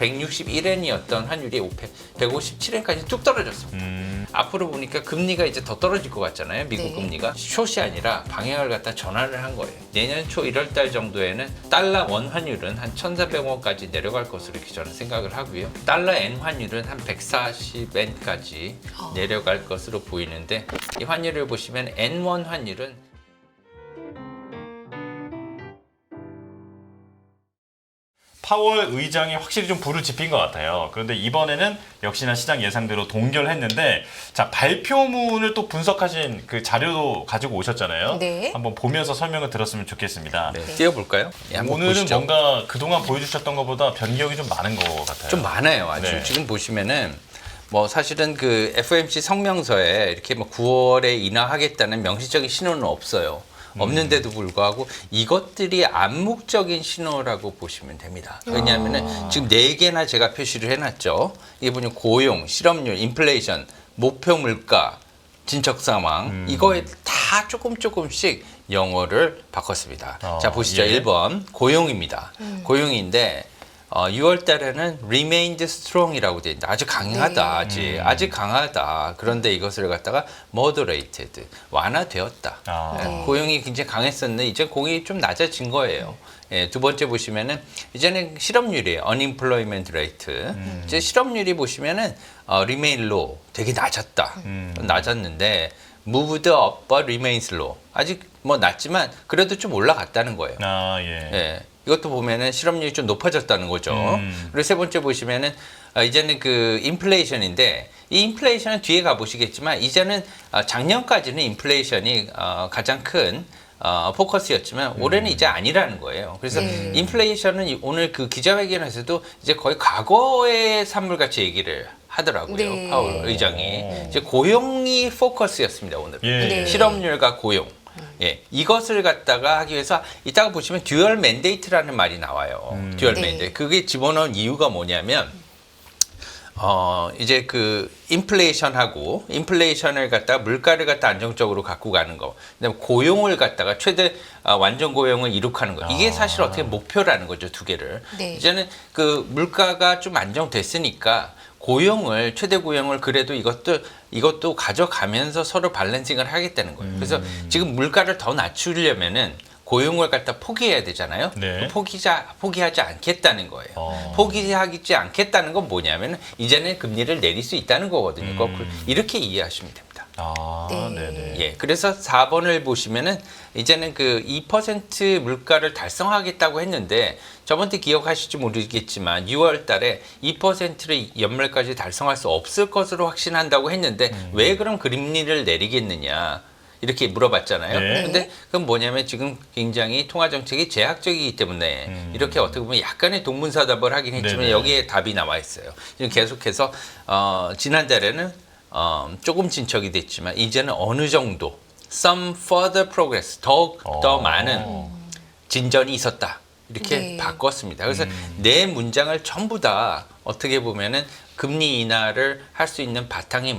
161엔이었던 환율이 157엔까지 뚝 떨어졌습니다. 앞으로 보니까 금리가 이제 더 떨어질 것 같잖아요. 미국 네. 금리가 숏이 아니라 방향을 갖다 전환을 한 거예요. 내년 초 1월 달 정도에는 달러 원 환율은 한 1,400원까지 내려갈 것으로 이렇게 저는 생각을 하고요. 달러 엔 환율은 한 140엔까지 내려갈 것으로 보이는데, 이 환율을 보시면 N1 환율은 파월 의장이 확실히 좀 불을 지핀 것 같아요. 그런데 이번에는 역시나 시장 예상대로 동결했는데, 자, 발표문을 또 분석하신 그 자료도 가지고 오셨잖아요. 네. 한번 보면서 설명을 들었으면 좋겠습니다. 띄워볼까요? 예, 한번 오늘은 보시죠. 뭔가 그동안 보여주셨던 것보다 변경이 좀 많은 것 같아요. 좀 많아요, 아주. 네. 지금 보시면은 뭐 사실은 그 FOMC 성명서에 이렇게 뭐 9월에 인하하겠다는 명시적인 신호는 없어요. 없는데도 불구하고 이것들이 암묵적인 신호라고 보시면 됩니다. 왜냐하면은 지금 4개나 제가 표시를 해놨죠. 이게 보면 고용, 실업률, 인플레이션, 목표 물가, 진척 상황, 이거에 다 조금씩 영어를 바꿨습니다. 자, 보시죠. 예. 1번 고용입니다. 고용인데 6월 달에는 remained strong이라고 되어 있는데 아주 강하다. 네. 아직 강하다. 그런데 이것을 갖다가 moderated, 완화되었다. 아. 고용이 굉장히 강했었는데 이제 공이 좀 낮아진 거예요. 예, 두 번째 보시면은 이제는 실업률이에요. unemployment rate. 이제 실업률이 보시면은 remain low, 되게 낮았다. 낮았는데 moved up but remains low. 아직 뭐 낮지만 그래도 좀 올라갔다는 거예요. 아, 예. 예. 이것도 보면은 실업률이 좀 높아졌다는 거죠. 그리고 세 번째 보시면은 이제는 그 인플레이션인데, 이 인플레이션은 뒤에 가보시겠지만 이제는 작년까지는 인플레이션이 가장 큰 포커스였지만 올해는 이제 아니라는 거예요. 그래서 네. 인플레이션은 오늘 그 기자회견에서도 이제 거의 과거의 산물같이 얘기를 하더라고요. 네. 파월 의장이. 이제 고용이 포커스였습니다, 오늘. 예. 네. 실업률과 고용. 예, 이것을 갖다가 하기 위해서 이따가 보시면 듀얼 맨데이트라는 말이 나와요. 듀얼 네. 맨데이트. 그게 집어넣은 이유가 뭐냐면 이제 그 인플레이션을 갖다가 물가를 갖다 안정적으로 갖고 가는 거. 그다음에 고용을 갖다가 최대 완전 고용을 이룩하는 거. 이게 사실 어떻게 목표라는 거죠, 두 개를. 네. 이제는 그 물가가 좀 안정됐으니까 고용을, 최대 고용을 그래도 이것도 가져가면서 서로 밸런싱을 하겠다는 거예요. 그래서 지금 물가를 더 낮추려면은 고용을 갖다 포기해야 되잖아요. 네. 포기하지 않겠다는 거예요. 포기하지 않겠다는 건 뭐냐면 이제는 금리를 내릴 수 있다는 거거든요. 거꾸로 이렇게 이해하시면 됩니다. 아, 네. 네네. 예, 그래서 4번을 보시면은 이제는 그 2% 물가를 달성하겠다고 했는데, 저번 때 기억하실지 모르겠지만 6월 달에 2%를 연말까지 달성할 수 없을 것으로 확신한다고 했는데 왜 그럼 금리를 내리겠느냐 이렇게 물어봤잖아요. 네. 근데 그건 뭐냐면 지금 굉장히 통화 정책이 제약적이기 때문에 이렇게 어떻게 보면 약간의 동문서답을 하긴 했지만 네네. 여기에 답이 나와 있어요. 지금 계속해서 지난달에는 조금 진척이 됐지만 이제는 어느 정도 some further progress, 더 많은 진전이 있었다. 이렇게 네. 바꿨습니다. 그래서 네 문장을 전부 다 어떻게 보면은 금리 인하를 할 수 있는 바탕이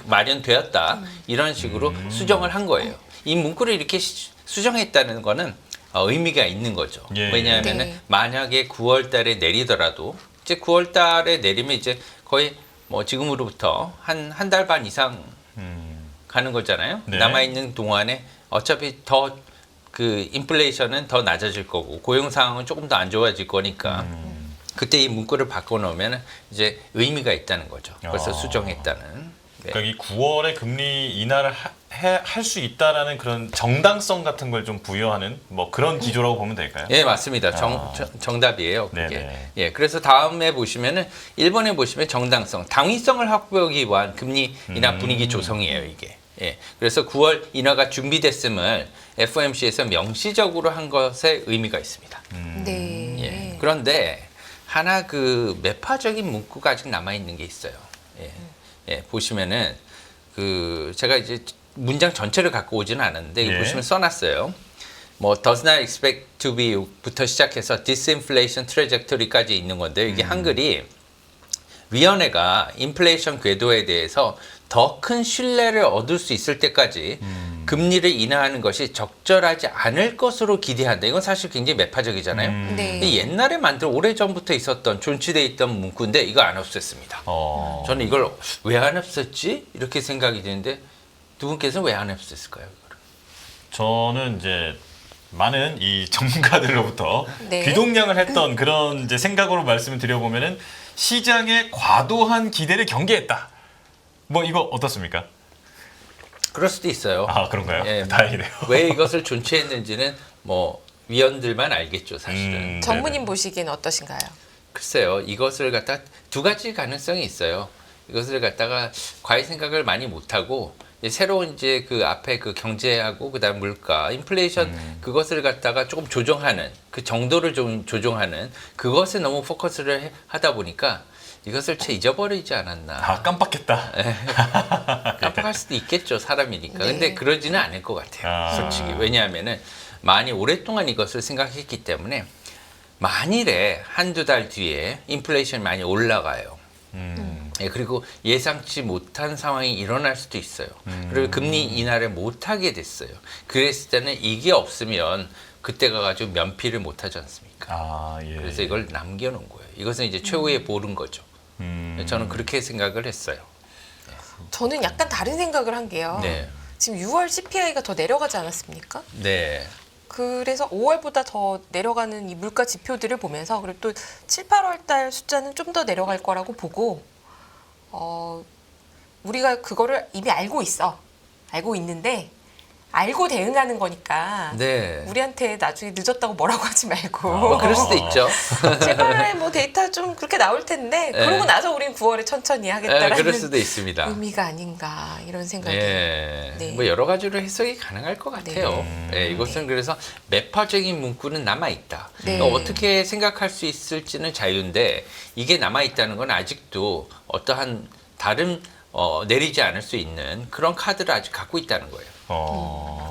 마련되었다. 이런 식으로 수정을 한 거예요. 이 문구를 이렇게 수정했다는 거는 의미가 있는 거죠. 예. 왜냐하면은 네. 만약에 9월 달에 내리더라도 이제 9월 달에 내리면 이제 거의 뭐 지금으로부터 한 달 반 이상 가는 거잖아요. 네. 남아있는 동안에 어차피 더 그 인플레이션은 더 낮아질 거고 고용 상황은 조금 더 안 좋아질 거니까 그때 이 문구를 바꿔놓으면 이제 의미가 있다는 거죠. 그래서 수정했다는. 네. 그러니까 이 9월에 금리 인하를 할 수 있다라는 그런 정당성 같은 걸 좀 부여하는 뭐 그런 기조라고 보면 될까요? 예, 맞습니다. 정답이에요. 그게. 네네. 예, 그래서 다음에 보시면은 1번에 보시면 정당성, 당위성을 확보하기 위한 금리 인하 분위기 조성이에요, 이게. 예, 그래서 9월 인하가 준비됐음을 FOMC에서 명시적으로 한 것에 의미가 있습니다. 네. 예, 그런데 하나 그 매파적인 문구가 아직 남아 있는 게 있어요. 예, 예, 보시면은 그 제가 이제 문장 전체를 갖고 오지는 않았는데 이거 예. 보시면 써놨어요. 뭐 does not expect to be부터 시작해서 disinflation trajectory까지 있는 건데 이게 한글이 위원회가 인플레이션 궤도에 대해서 더 큰 신뢰를 얻을 수 있을 때까지 금리를 인하하는 것이 적절하지 않을 것으로 기대한다. 이건 사실 굉장히 매파적이잖아요. 네. 근데 옛날에 오래전부터 있었던 존치돼 있던 문구인데 이거 안 없앴습니다. 저는 이걸 왜 안 없앴지? 이렇게 생각이 드는데 두 분께서는 왜 안 없앴을까요? 저는 이제 많은 이 전문가들로부터 네. 귀동냥을 했던 그런 이제 생각으로 말씀을 드려보면은 시장의 과도한 기대를 경계했다. 뭐 이거 어떻습니까? 그럴 수도 있어요. 아 그런가요? 예, 다행이네요. 왜 이것을 존치했는지는 뭐 위원들만 알겠죠, 사실은. 전무님 보시기엔 어떠신가요? 글쎄요, 이것을 갖다 두 가지 가능성이 있어요. 이것을 갖다가 과외 생각을 많이 못하고 새로운 이제 그 앞에 그 경제하고 그다음 물가, 인플레이션 그것을 갖다가 조금 조정하는 그 정도를 좀 조정하는 그것에 너무 포커스를 하다 보니까 이것을 채 잊어버리지 않았나. 아 깜빡했다. 깜빡할 수도 있겠죠, 사람이니까. 네. 근데 그러지는 않을 것 같아요, 아. 솔직히. 왜냐하면은 많이 오랫동안 이것을 생각했기 때문에 만일에 한두 달 뒤에 인플레이션이 많이 올라가요. 예, 그리고 예상치 못한 상황이 일어날 수도 있어요. 그리고 금리 인하를 못하게 됐어요. 그랬을 때는 이게 없으면 그때가 가지고 면피를 못하지 않습니까? 아 예. 그래서 이걸 남겨놓은 거예요. 이것은 이제 최후의 보른 거죠. 저는 그렇게 생각을 했어요. 저는 약간 다른 생각을 한 게요. 네. 지금 6월 CPI가 더 내려가지 않았습니까? 네. 그래서 5월보다 더 내려가는 이 물가 지표들을 보면서 그리고 또 7, 8월 달 숫자는 좀 더 내려갈 거라고 보고 우리가 그거를 이미 알고 있어. 알고 있는데 알고 대응하는 거니까 네. 우리한테 나중에 늦었다고 뭐라고 하지 말고 뭐 그럴 수도 있죠. 7, 8월에 뭐 데이터 좀 그렇게 나올 텐데 네. 그러고 나서 우린 9월에 천천히 예, 하겠다라는 그럴 수도 있습니다. 의미가 아닌가 이런 생각이 예, 네. 뭐 여러 가지로 해석이 가능할 것 같아요. 예, 이것은 그래서 매파적인 문구는 남아 있다. 네. 어떻게 생각할 수 있을지는 자유인데 이게 남아 있다는 건 아직도 어떠한 다른 내리지 않을 수 있는 그런 카드를 아직 갖고 있다는 거예요.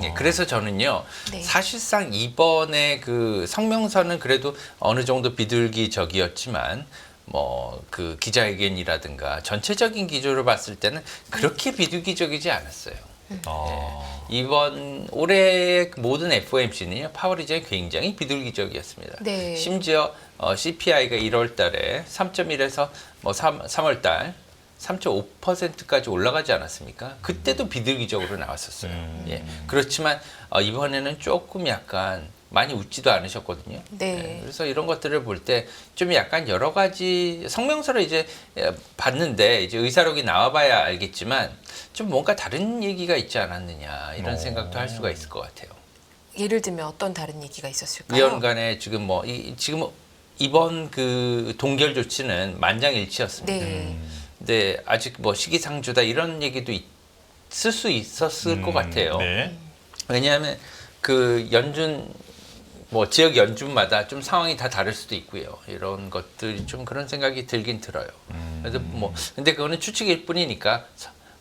예, 그래서 저는요, 네. 사실상 이번에 그 성명서는 그래도 어느 정도 비둘기적이었지만, 뭐, 그 기자회견이라든가 전체적인 기조를 봤을 때는 그렇게 비둘기적이지 않았어요. 이번 올해 모든 FOMC는요, 파월 의장이 굉장히 비둘기적이었습니다. 네. 심지어 CPI가 1월 달에 3.1에서 뭐 3월 달 3.5%까지 올라가지 않았습니까? 그때도 비둘기적으로 나왔었어요. 예. 그렇지만 이번에는 조금 약간 많이 웃지도 않으셨거든요. 네. 예. 그래서 이런 것들을 볼 때 좀 약간 여러 가지 성명서를 이제 봤는데 이제 의사록이 나와봐야 알겠지만 좀 뭔가 다른 얘기가 있지 않았느냐 이런 생각도 할 수가 있을 것 같아요. 예를 들면 어떤 다른 얘기가 있었을까요? 위원 간에 지금 뭐 지금 이번 그 동결 조치는 만장일치였습니다. 네. 근데 아직 뭐 시기상조다 이런 얘기도 있을 수 있었을 것 같아요. 네. 왜냐하면 그 연준 뭐 지역 연준마다 좀 상황이 다 다를 수도 있고요. 이런 것들이 좀 그런 생각이 들긴 들어요. 그래서 뭐 근데 그거는 추측일 뿐이니까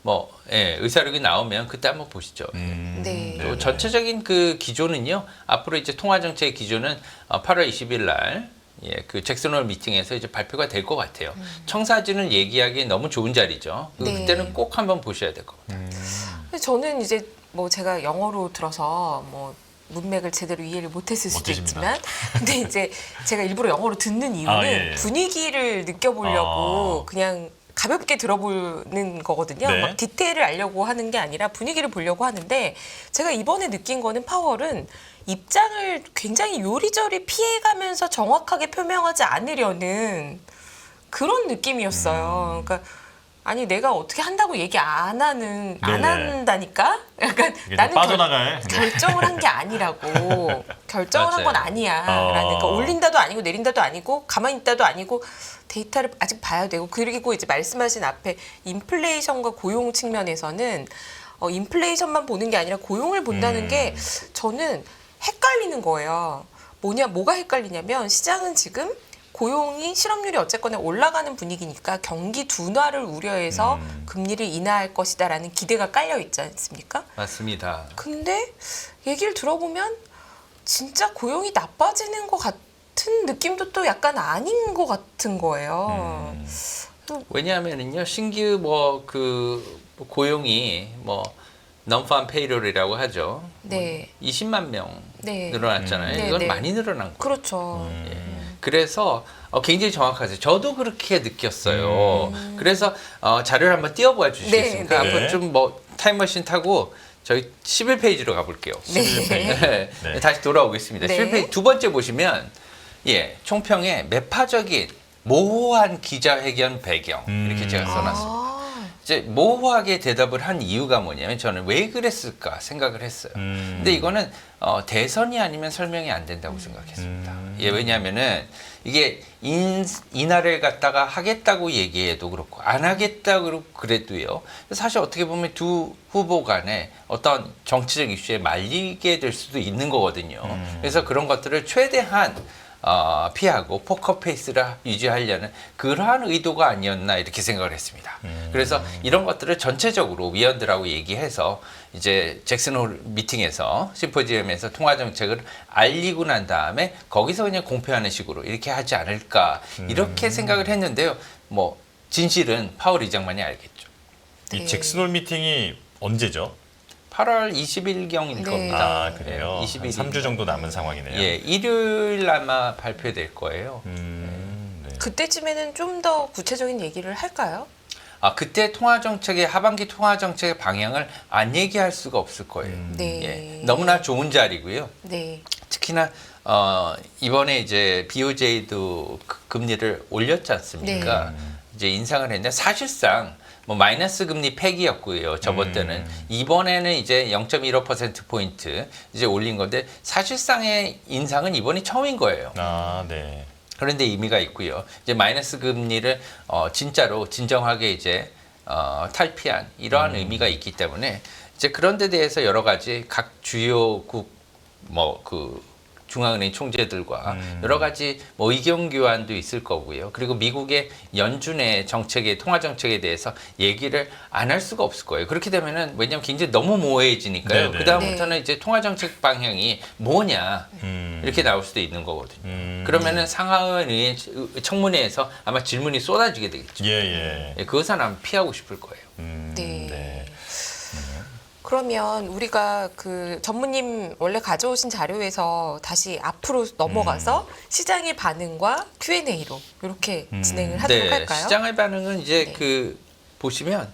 뭐 예, 의사록이 나오면 그때 한번 보시죠. 네. 또 전체적인 그 기조는요. 앞으로 이제 통화 정책의 기조는 8월 20일 날 예, 그 잭슨홀 미팅에서 이제 발표가 될 것 같아요. 청사진을 얘기하기 너무 좋은 자리죠. 네. 그때는 꼭 한번 보셔야 될 것 같아요. 근데 저는 이제 뭐 제가 영어로 들어서 뭐 문맥을 제대로 이해를 못했을 수도 못하십니다. 있지만 근데 이제 제가 일부러 영어로 듣는 이유는 아, 예. 분위기를 느껴보려고 그냥 가볍게 들어보는 거거든요. 네. 막 디테일을 알려고 하는 게 아니라 분위기를 보려고 하는데 제가 이번에 느낀 거는 파월은 입장을 굉장히 요리조리 피해가면서 정확하게 표명하지 않으려는 그런 느낌이었어요. 그러니까 아니 내가 어떻게 한다고 얘기 안 네네. 한다니까? 약간 이게 나는 빠져나갈 결정을 한 게 아니라고 결정을 한 건 맞아요. 아니야. 그러니까 올린다도 아니고 내린다도 아니고 가만히 있다도 아니고 데이터를 아직 봐야 되고 그리고 이제 말씀하신 앞에 인플레이션과 고용 측면에서는 인플레이션만 보는 게 아니라 고용을 본다는 게 저는 헷갈리는 거예요. 뭐가 헷갈리냐면 시장은 지금 고용이 실업률이 어쨌거나 올라가는 분위기니까 경기 둔화를 우려해서 금리를 인하할 것이다라는 기대가 깔려 있지 않습니까? 맞습니다. 근데 얘기를 들어보면 진짜 고용이 나빠지는 것 같은 느낌도 또 약간 아닌 것 같은 거예요. 왜냐하면은요 신규 뭐 그 고용이 뭐 넘파한 페이롤이라고 하죠. 네. 20만 명 네. 늘어났잖아요. 네, 이건 네. 많이 늘어난 거예요. 그렇죠. 그래서 굉장히 정확하세요. 저도 그렇게 느꼈어요. 그래서 자료를 한번 띄워봐 주시겠습니까? 네, 네. 한번 좀 뭐 타임머신 타고 저희 11페이지로 가볼게요. 네. 네. 다시 돌아오겠습니다. 네. 11페이지 두 번째 보시면 총평에 매파적인 모호한 기자회견 배경 이렇게 제가 써놨습니다. 아, 이제 모호하게 대답을 한 이유가 뭐냐면 저는 왜 그랬을까 생각을 했어요. 근데 이거는 대선이 아니면 설명이 안 된다고 생각했습니다. 왜냐하면은 이게 인하를 갖다가 하겠다고 얘기해도 그렇고 안 하겠다고 그래도요. 사실 어떻게 보면 두 후보 간에 어떤 정치적 이슈에 말리게 될 수도 있는 거거든요. 그래서 그런 것들을 최대한 피하고 포커페이스를 유지하려는 그러한 의도가 아니었나 이렇게 생각을 했습니다. 그래서 이런 것들을 전체적으로 위원들하고 얘기해서 이제 잭슨홀 미팅에서 심포지엄에서 통화 정책을 알리고 난 다음에 거기서 그냥 공표하는 식으로 이렇게 하지 않을까 이렇게 생각을 했는데요. 뭐 진실은 파월 의장만이 알겠죠. 이 잭슨홀 미팅이 언제죠? 8월 20일경일 네. 겁니다. 아, 그래요? 예, 한 3주 정도 남은 상황이네요. 예, 일요일 아마 발표될 거예요. 네. 그때쯤에는 좀 더 구체적인 얘기를 할까요? 그때 통화정책의 하반기 통화정책의 방향을 안 얘기할 수가 없을 거예요. 네. 예, 너무나 좋은 자리고요. 네. 특히나 이번에 이제 BOJ도 금리를 올렸지 않습니까? 이제 인상을 했는데 사실상 뭐 마이너스 금리 폐기였고요. 저번 때는 이번에는 이제 0.15% 포인트 이제 올린 건데 사실상의 인상은 이번이 처음인 거예요. 아, 네. 그런데 의미가 있고요. 이제 마이너스 금리를 진짜로 진정하게 이제 탈피한 이러한 의미가 있기 때문에 이제 그런 데 대해서 여러 가지 각 주요국 중앙은행 총재들과 여러 가지 뭐 의견 교환도 있을 거고요. 그리고 미국의 연준의 정책의 통화 정책에 대해서 얘기를 안 할 수가 없을 거예요. 그렇게 되면은 왜냐하면 굉장히 너무 모호해지니까요. 네네. 그 다음부터는 이제 통화 정책 방향이 뭐냐 이렇게 나올 수도 있는 거거든요. 그러면은 상하원 의회 청문회에서 아마 질문이 쏟아지게 되겠죠. 예. 예, 그것은 아마 피하고 싶을 거예요. 네. 네. 그러면 우리가 그 전무님 원래 가져오신 자료에서 다시 앞으로 넘어가서 시장의 반응과 Q&A로 이렇게 진행을 하도록 할까요? 시장의 반응은 이제 네. 그 보시면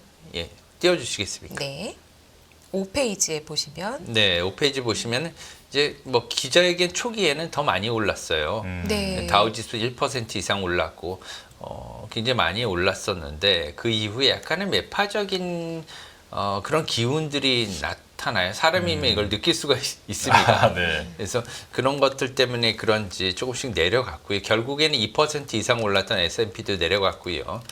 띄워주시겠습니까? 네. 5페이지에 보시면 네, 5페이지 보시면 이제 뭐 기자회견 초기에는 더 많이 올랐어요. 네. 다우지수 1% 이상 올랐고 굉장히 많이 올랐었는데 그 이후에 약간의 매파적인 그런 기운들이 나타나요. 사람이면 이걸 느낄 수가 있습니다. 아, 네. 그래서 그런 것들 때문에 그런지 조금씩 내려갔고요. 결국에는 2% 이상 올랐던 S&P도 내려갔고요.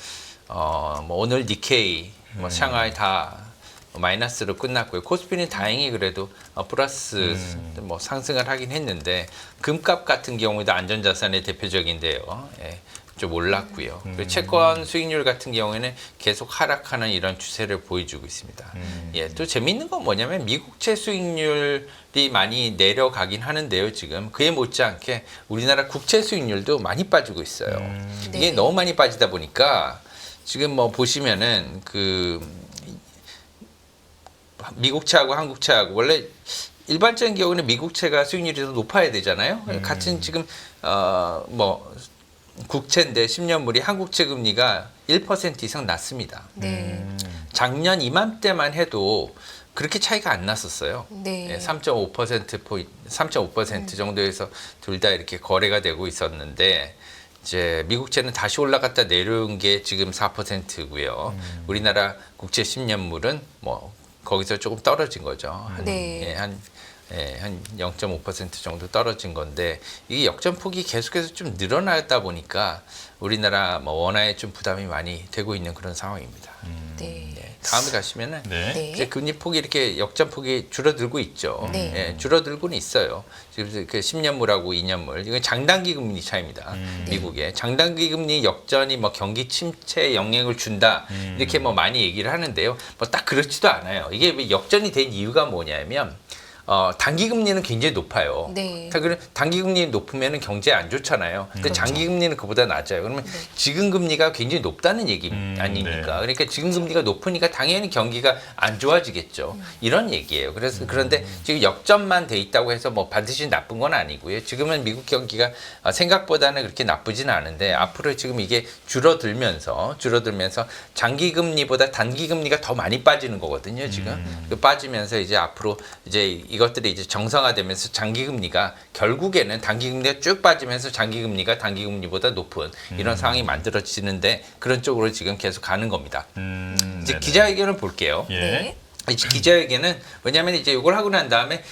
뭐 오늘 니케이, 뭐 샹하이 다 마이너스로 끝났고요. 코스피는 다행히 그래도 플러스 뭐 상승을 하긴 했는데 금값 같은 경우도 안전자산의 대표적인데요. 예, 좀 올랐고요. 그리고 채권 수익률 같은 경우에는 계속 하락하는 이런 추세를 보여주고 있습니다. 예, 또 재미있는 건 뭐냐면 미국채 수익률이 많이 내려가긴 하는데요. 지금 그에 못지않게 우리나라 국채 수익률도 많이 빠지고 있어요. 이게 네. 너무 많이 빠지다 보니까 지금 뭐 보시면은 미국채하고 한국채하고 원래 일반적인 경우는 미국채가 수익률이 더 높아야 되잖아요. 같은 지금 뭐 국채인데 10년물이 한국채 금리가 1% 이상 낮습니다. 네. 작년 이맘때만 해도 그렇게 차이가 안 났었어요. 네. 3.5% 포인트, 3.5% 정도에서 둘 다 이렇게 거래가 되고 있었는데 이제 미국채는 다시 올라갔다 내려온 게 지금 4%고요. 우리나라 국채 10년물은 뭐 거기서 조금 떨어진 거죠. 네. 한 0.5% 정도 떨어진 건데 이 역전폭이 계속해서 좀 늘어나다 보니까 우리나라 뭐 원화에 좀 부담이 많이 되고 있는 그런 상황입니다. 네. 다음에 가시면은 네. 네. 이제 금리폭이 이렇게 역전폭이 줄어들고 있죠. 네. 예, 줄어들고는 있어요. 지금 그 10년물하고 2년물 이건 장단기 금리 차입니다. 미국의 장단기 금리 역전이 뭐 경기 침체에 영향을 준다 이렇게 뭐 많이 얘기를 하는데요. 뭐 딱 그렇지도 않아요. 이게 왜 역전이 된 이유가 뭐냐면 단기 금리는 굉장히 높아요. 네. 단기 금리 높으면 경제 안 좋잖아요. 근데 장기 금리는 그보다 낮아요. 그러면 지금 금리가 굉장히 높다는 얘기 아닙니까? 네. 그러니까 지금 금리가 높으니까 당연히 경기가 안 좋아지겠죠. 이런 얘기예요. 그래서 그런데 지금 역전만 돼 있다고 해서 뭐 반드시 나쁜 건 아니고요. 지금은 미국 경기가 생각보다는 그렇게 나쁘진 않은데 앞으로 지금 이게 줄어들면서 장기 금리보다 단기 금리가 더 많이 빠지는 거거든요. 지금 그 빠지면서 이제 앞으로 이제 이것들이 이제 정상화되면서 장기 금리가 결국에는 단기 금리가 쭉 빠지면서 장기 금리가 단기 금리보다 높은 이런 상황이 만들어지는데 그런 쪽으로 지금 계속 가는 겁니다. 이제 네네. 기자회견을 볼게요. 예. 네. 이 기자회견은 왜냐하면 이제 이걸 하고 난 다음에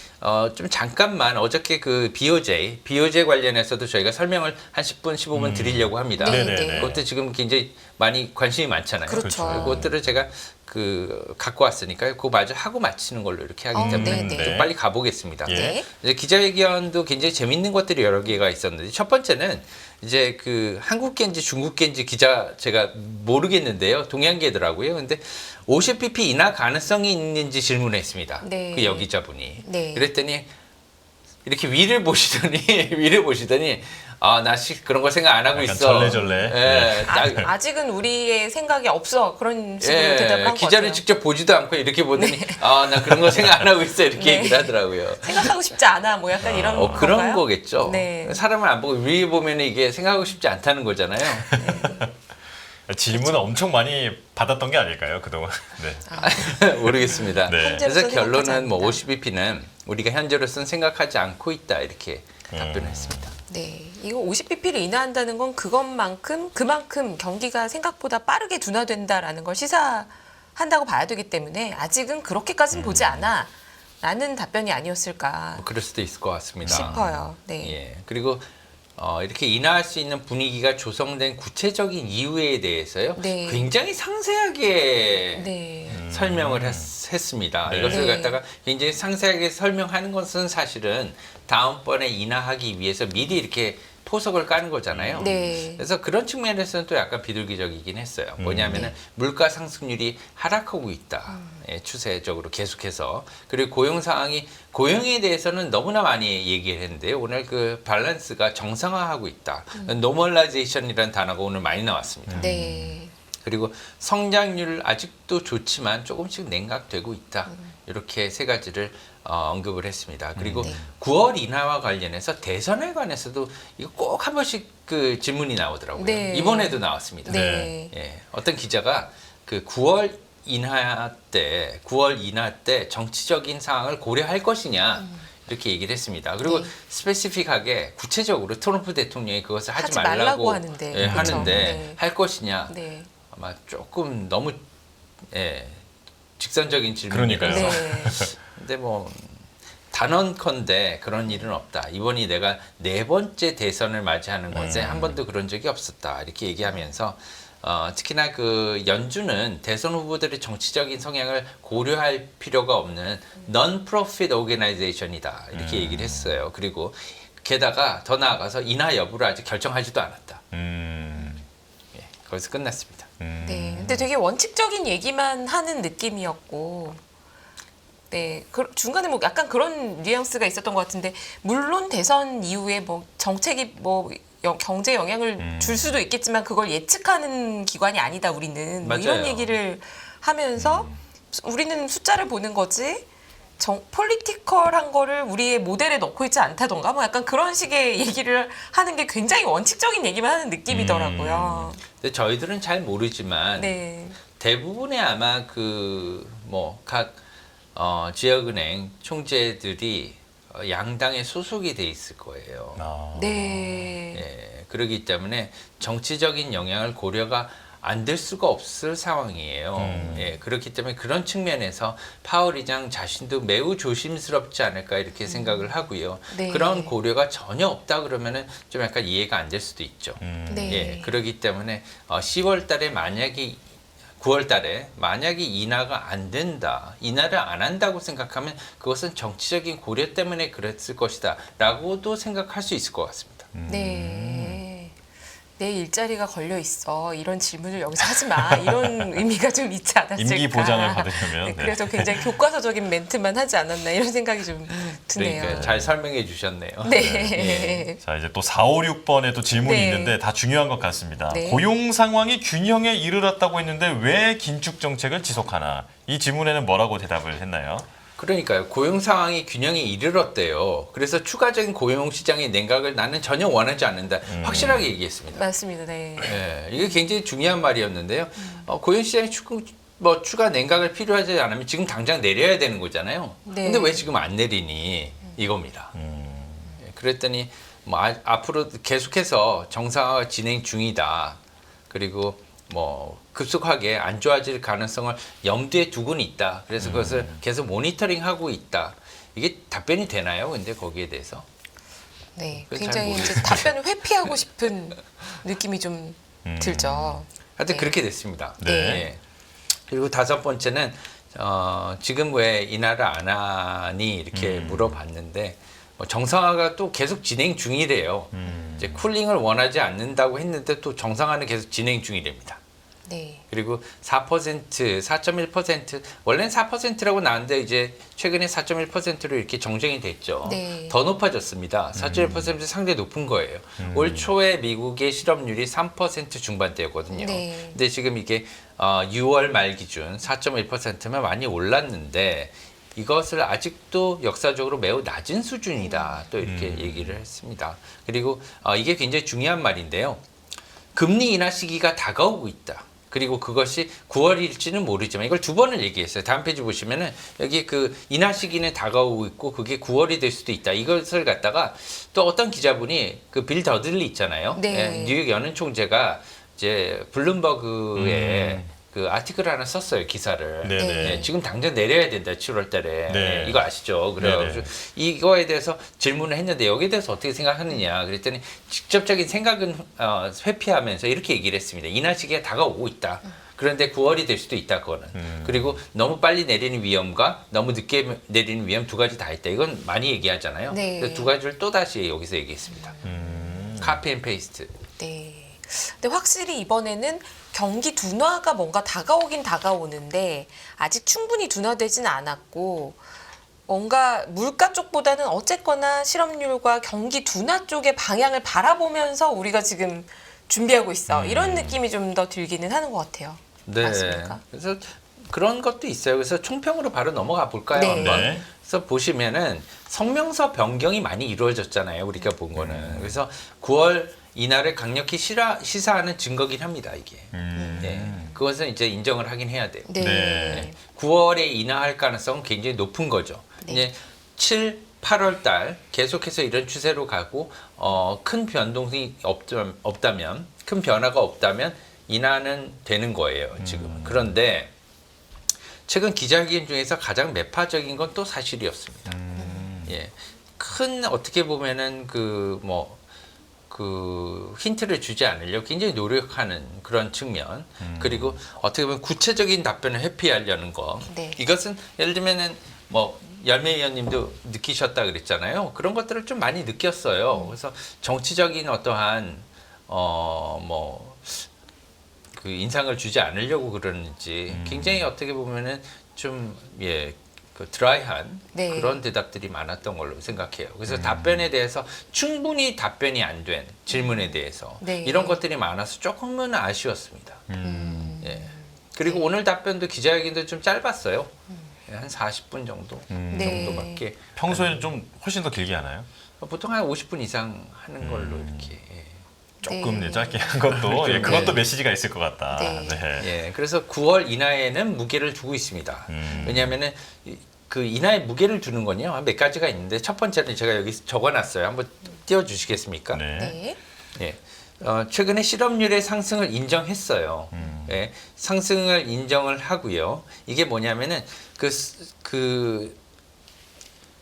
좀 잠깐만 어저께 그 BOJ 관련해서도 저희가 설명을 한 10분 15분 드리려고 합니다. 네, 네네네. 그것도 지금 굉장히 많이 관심이 많잖아요. 그렇죠. 그것들을 제가 갖고 왔으니까 그거 마저 하고 마치는 걸로 이렇게 하기 때문에 네, 네. 좀 빨리 가보겠습니다. 예. 네. 이제 기자회견도 굉장히 재밌는 것들이 여러 개가 있었는데 첫 번째는 이제 그 한국계인지 중국계인지 기자 제가 모르겠는데요. 동양계더라고요. 근데 50bp 인하 가능성이 있는지 질문했습니다. 네. 그 여기자분이. 네. 그랬더니 이렇게 위를 보시더니 나 그런 거 생각 안 하고 약간 있어. 절레절레. 예, 네. 아직은 우리의 생각이 없어. 그런 식으로 대답을 한 것 기자를 같아요. 직접 보지도 않고 이렇게 보더니 나 그런 거 생각 안 하고 있어 이렇게 네. 얘기를 하더라고요. 생각하고 싶지 않아. 뭐 약간 이런 그런 건가요? 거겠죠. 네. 사람을 안 보고 위에 보면 이게 생각하고 싶지 않다는 거잖아요. 질문을 엄청 많이 받았던 게 아닐까요 그동안? 네. 모르겠습니다. 네. 그래서 현재로서는 결론은 뭐 생각하지 50bp는 우리가 현재로서는 생각하지 않고 있다 이렇게 답변했습니다. 네, 이거 50bp를 인하한다는 건 그만큼 경기가 생각보다 빠르게 둔화된다라는 걸 시사한다고 봐야 되기 때문에 아직은 그렇게까지는 보지 않아. 라는 답변이 아니었을까 뭐 그럴 수도 있을 것 같습니다. 싶어요. 네. 예. 그리고 이렇게 인하할 수 있는 분위기가 조성된 구체적인 이유에 대해서요. 네. 굉장히 상세하게 네. 설명을 했습니다. 네. 이것을 네. 갖다가 굉장히 상세하게 설명하는 것은 사실은 다음번에 인하하기 위해서 미리 이렇게 포석을 까는 거잖아요. 네. 그래서 그런 측면에서는 또 약간 비둘기적이긴 했어요. 뭐냐면은 물가 상승률이 하락하고 있다. 예, 추세적으로 계속해서. 그리고 고용에 대해서는 너무나 많이 얘기를 했는데요. 오늘 그 밸런스가 정상화하고 있다. 노멀라이제이션이라는 단어가 오늘 많이 나왔습니다. 네. 그리고 성장률 아직도 좋지만 조금씩 냉각되고 있다. 이렇게 세 가지를 언급을 했습니다. 그리고 네. 9월 인하와 관련해서 대선에 관해서도 이거 꼭 한 번씩 그 질문이 나오더라고요. 네. 이번에도 나왔습니다. 네. 예, 어떤 기자가 그 9월 인하 때 정치적인 상황을 고려할 것이냐 이렇게 얘기를 했습니다. 그리고 네. 스페시픽하게 구체적으로 트럼프 대통령이 그것을 하지 하지 말라고 말라고 하는데. 예, 그렇죠. 하는데 네. 할 것이냐 네. 아마 조금 너무 직선적인 질문이라서 그러니까요. 네. 근데 뭐 단언컨대 그런 일은 없다. 이번이 내가 4번째 대선을 맞이하는 것에 한 번도 그런 적이 없었다. 이렇게 얘기하면서 특히나 그 연준은 대선 후보들의 정치적인 성향을 고려할 필요가 없는 non-profit organization이다. 이렇게 얘기를 했어요. 그리고 게다가 더 나아가서 인하 여부를 아직 결정하지도 않았다. 예, 거기서 끝났습니다. 네. 근데 되게 원칙적인 얘기만 하는 느낌이었고, 네. 중간에 뭐 약간 그런 뉘앙스가 있었던 것 같은데, 물론 대선 이후에 뭐 정책이 뭐 경제 영향을 줄 수도 있겠지만 그걸 예측하는 기관이 아니다 우리는 뭐 이런 맞아요. 얘기를 하면서 우리는 숫자를 보는 거지 폴리티컬한 거를 우리의 모델에 넣고 있지 않다던가 뭐 약간 그런 식의 얘기를 하는 게 굉장히 원칙적인 얘기만 하는 느낌이더라고요. 근데 저희들은 잘 모르지만 네. 대부분의 아마 그 뭐 각 지역은행 총재들이 양당에 소속이 돼 있을 거예요. 네. 예, 그렇기 때문에 정치적인 영향을 고려가 안 될 수가 없을 상황이에요. 예, 그렇기 때문에 그런 측면에서 파월 의장 자신도 매우 조심스럽지 않을까 이렇게 생각을 하고요. 네. 그런 고려가 전혀 없다 그러면은 좀 약간 이해가 안 될 수도 있죠. 네. 예, 그렇기 때문에 10월 달에 만약에 9월 달에 만약에 인하가 안 된다, 인하를 안 한다고 생각하면 그것은 정치적인 고려 때문에 그랬을 것이다 라고도 생각할 수 있을 것 같습니다. 네. 내 일자리가 걸려 있어 이런 질문을 여기서 하지 마 이런 의미가 좀 있지 않았을까. 임기 보장을 받으려면. 네, 그래서 굉장히 교과서적인 멘트만 하지 않았나 이런 생각이 좀 드네요. 그러니까 잘 설명해 주셨네요. 네. 자, 이제 또 4, 5, 6번에 또 질문이 네. 있는데 다 중요한 것 같습니다. 네. 고용 상황이 균형에 이르렀다고 했는데 왜 긴축 정책을 지속하나? 이 질문에는 뭐라고 대답을 했나요? 그러니까요. 고용 상황이 균형에 이르렀대요. 그래서 추가적인 고용 시장의 냉각을 나는 전혀 원하지 않는다. 확실하게 얘기했습니다. 맞습니다. 네. 예, 이게 굉장히 중요한 말이었는데요. 고용 시장이 추가 냉각을 필요하지 않으면 지금 당장 내려야 되는 거잖아요. 네. 근데 왜 지금 안 내리니 이겁니다. 예, 그랬더니 뭐 앞으로 계속해서 정상화가 진행 중이다. 그리고 뭐 급속하게 안 좋아질 가능성을 염두에 두고는 있다. 그래서 그것을 계속 모니터링하고 있다. 이게 답변이 되나요? 근데 거기에 대해서 네. 잘 굉장히 이제 모르겠어요. 답변을 회피하고 싶은 느낌이 좀 들죠. 하여튼 네. 그렇게 됐습니다. 네. 예. 그리고 5번째는 지금 왜 인하를 안 하니 이렇게 물어봤는데 정상화가 또 계속 진행 중이래요. 이제 쿨링을 원하지 않는다고 했는데 또 정상화는 계속 진행 중이랍니다. 네. 그리고 4%, 4.1% 원래는 4%라고 나왔는데 이제 최근에 4.1%로 이렇게 정정이 됐죠. 네. 더 높아졌습니다. 4.1% 상당히 높은 거예요. 올 초에 미국의 실업률이 3% 중반대였거든요. 네. 근데 지금 이게 6월 말 기준 4.1%면 많이 올랐는데 이것을 아직도 역사적으로 매우 낮은 수준이다. 또 이렇게 얘기를 했습니다. 그리고 이게 굉장히 중요한 말인데요. 금리 인하 시기가 다가오고 있다. 그리고 그것이 9월일지는 모르지만 이걸 2번을 얘기했어요. 다음 페이지 보시면은 여기 그 인하 시기는 다가오고 있고 그게 9월이 될 수도 있다. 이것을 갖다가 또 어떤 기자분이 그 빌 더들리 있잖아요. 네. 예, 뉴욕 연은 총재가 이제 블룸버그에 그 아티클 하나 썼어요. 기사를. 네네. 예, 지금 당장 내려야 된다. 7월 달에. 네. 예, 이거 아시죠? 그래가지고 네네. 이거에 대해서 질문을 했는데 여기에 대해서 어떻게 생각하느냐 그랬더니 직접적인 생각은 회피하면서 이렇게 얘기를 했습니다. 인하 시기가 다가오고 있다. 그런데 9월이 될 수도 있다. 그거는. 그리고 너무 빨리 내리는 위험과 너무 늦게 내리는 위험 두 가지 다 있다. 이건 많이 얘기하잖아요. 네. 그래서 두 가지를 또 다시 여기서 얘기했습니다. 카피 앤 페이스트. 네. 근데 확실히 이번에는 경기 둔화가 뭔가 다가오긴 다가오는데 아직 충분히 둔화되지는 않았고 뭔가 물가 쪽보다는 어쨌거나 실업률과 경기 둔화 쪽의 방향을 바라보면서 우리가 지금 준비하고 있어. 이런 느낌이 좀 더 들기는 하는 것 같아요. 네. 맞습니까? 그래서 그런 것도 있어요. 그래서 총평으로 바로 넘어가 볼까요? 네. 한번. 네. 그래서 보시면은 성명서 변경이 많이 이루어졌잖아요. 우리가 본 거는. 그래서 9월 인하를 강력히 시사하는 증거긴 합니다. 이게. 네. 그것은 이제 인정을 하긴 해야 돼요. 네. 네. 9월에 인하할 가능성은 굉장히 높은 거죠. 네. 이제 7, 8월 달 계속해서 이런 추세로 가고 큰 변동이 없다면 큰 변화가 없다면 인하는 되는 거예요. 지금. 그런데 최근 기자회견 중에서 가장 매파적인 건 또 사실이었습니다. 예. 큰 어떻게 보면은 그 힌트를 주지 않으려고 굉장히 노력하는 그런 측면 그리고 어떻게 보면 구체적인 답변을 회피하려는 거 네. 이것은 예를 들면은 뭐 열매 의원님도 느끼셨다 그랬잖아요. 그런 것들을 좀 많이 느꼈어요. 그래서 정치적인 어떠한 그 인상을 주지 않으려고 그러는지 굉장히 어떻게 보면은 좀 그 드라이한 네. 그런 대답들이 많았던 걸로 생각해요. 그래서 답변에 대해서 충분히 답변이 안 된 질문에 대해서 네. 이런 것들이 많아서 조금은 아쉬웠습니다. 예. 그리고 오늘 답변도 기자회견도 좀 짧았어요. 한 40분 정도 네. 정도밖에 평소에는 좀 훨씬 더 길게 하나요? 보통 한 50분 이상 하는 걸로 이렇게. 조금 네. 짧게 한 것도 네. 그것도 메시지가 있을 것 같다. 네. 예, 그래서 9월 인하에는 무게를 두고 있습니다. 왜냐하면은 그 인하에 무게를 두는 건요 한 몇 가지가 있는데 첫 번째는 제가 여기 적어놨어요. 한번 띄워주시겠습니까? 네. 네. 예. 최근에 실업률의 상승을 인정했어요. 예, 상승을 인정을 하고요. 이게 뭐냐면은 그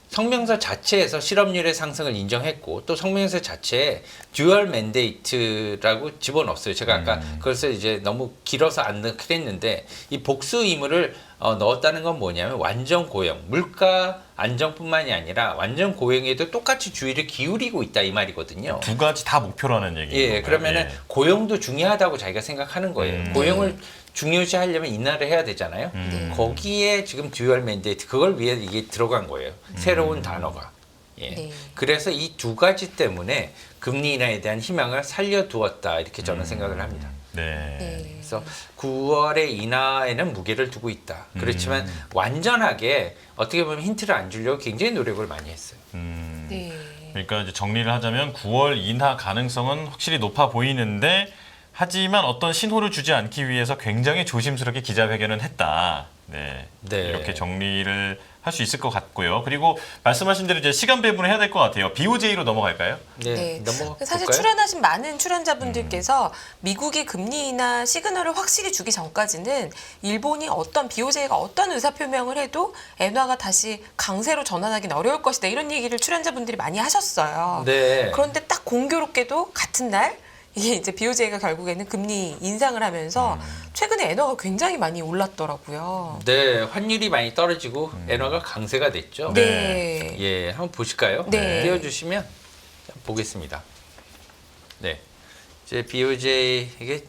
성명서 자체에서 실업률의 상승을 인정했고 또 성명서 자체에 듀얼 맨데이트라고 집어넣었어요. 제가 아까 그것을 이제 너무 길어서 안 넣긴 했는데 이 복수 의무를 넣었다는 건 뭐냐면 완전 고용, 물가 안정뿐만이 아니라 완전 고용에도 똑같이 주의를 기울이고 있다 이 말이거든요. 두 가지 다 목표라는 얘기예요. 예, 그러면은 고용도 중요하다고 자기가 생각하는 거예요. 고용을 중요시하려면 인하를 해야 되잖아요. 거기에 지금 듀얼 맨데이트 그걸 위해 이게 들어간 거예요. 새로운 단어가. 예. 네. 그래서 이 두 가지 때문에 금리 인하에 대한 희망을 살려두었다 이렇게 저는 생각을 합니다. 네. 네. 그래서 9월의 인하에는 무게를 두고 있다. 그렇지만 완전하게 어떻게 보면 힌트를 안 주려고 굉장히 노력을 많이 했어요. 네. 그러니까 이제 정리를 하자면 9월 인하 가능성은 확실히 높아 보이는데 하지만 어떤 신호를 주지 않기 위해서 굉장히 조심스럽게 기자회견을 했다. 네. 네. 이렇게 정리를 할 수 있을 것 같고요. 그리고 말씀하신 대로 이제 시간 배분을 해야 될 것 같아요. BOJ로 넘어갈까요? 네. 넘어갈까요? 사실 출연하신 많은 출연자분들께서 미국이 금리 인하 시그널을 확실히 주기 전까지는 일본이 어떤 BOJ가 어떤 의사표명을 해도 엔화가 다시 강세로 전환하기는 어려울 것이다. 이런 얘기를 출연자분들이 많이 하셨어요. 네. 그런데 딱 공교롭게도 같은 날 이게 이제 BOJ가 결국에는 금리 인상을 하면서 최근에 엔화가 굉장히 많이 올랐더라고요. 네, 환율이 많이 떨어지고 엔화가 강세가 됐죠. 네. 예, 한번 보실까요? 네. 띄워주시면 보겠습니다. 네, 이제 BOJ 이게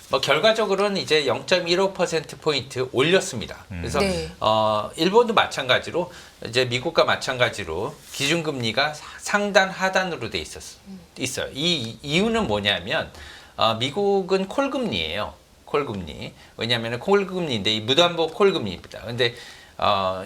뭐 결과적으로는 이제 0.15% 포인트 올렸습니다. 그래서 네. 일본도 마찬가지로 이제 미국과 마찬가지로 기준금리가 상단 하단으로 돼 있어요. 이 이유는 뭐냐면 미국은 콜금리예요. 콜금리. 왜냐하면 콜금리인데 이 무담보 콜금리입니다. 근데